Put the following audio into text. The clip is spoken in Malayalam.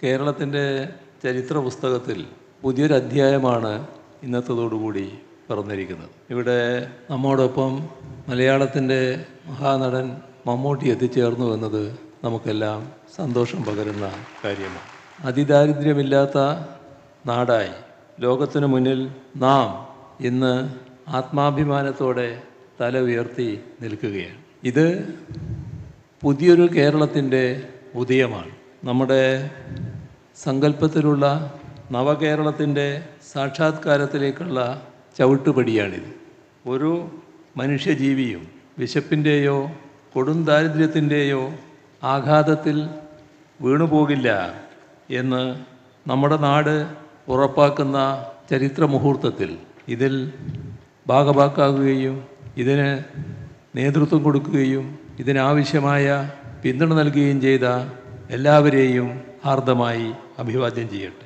കേരളത്തിൻ്റെ ചരിത്ര പുസ്തകത്തിൽ പുതിയൊരു അധ്യായമാണ് ഇന്നത്തതോടുകൂടി പിറന്നിരിക്കുന്നത്. ഇവിടെ നമ്മോടൊപ്പം മലയാളത്തിൻ്റെ മഹാനടൻ മമ്മൂട്ടി എത്തിച്ചേർന്നു എന്നത് നമുക്കെല്ലാം സന്തോഷം പകരുന്ന കാര്യമാണ്. അതിദാരിദ്ര്യമില്ലാത്ത നാടായി ലോകത്തിനു മുന്നിൽ നാം ഇന്ന് ആത്മാഭിമാനത്തോടെ തല ഉയർത്തി നിൽക്കുകയാണ്. ഇത് പുതിയൊരു കേരളത്തിൻ്റെ ഉദയമാണ്. നമ്മുടെ സങ്കല്പത്തിലുള്ള നവകേരളത്തിൻ്റെ സാക്ഷാത്കാരത്തിലേക്കുള്ള ചവിട്ടുപടിയാണിത്. ഒരു മനുഷ്യജീവിയും വിശപ്പിൻ്റെയോ കൊടും ദാരിദ്ര്യത്തിൻ്റെയോ ആഘാതത്തിൽ വീണുപോകില്ല എന്ന് നമ്മുടെ നാട് ഉറപ്പാക്കുന്ന ചരിത്ര മുഹൂർത്തത്തിൽ ഇതിൽ ഭാഗഭാക്കാകുകയും ഇതിന് നേതൃത്വം കൊടുക്കുകയും ഇതിനാവശ്യമായ പിന്തുണ നൽകുകയും ചെയ്ത എല്ലാവരെയും ഹാർദമായി അഭിവാദ്യം ചെയ്യട്ടെ.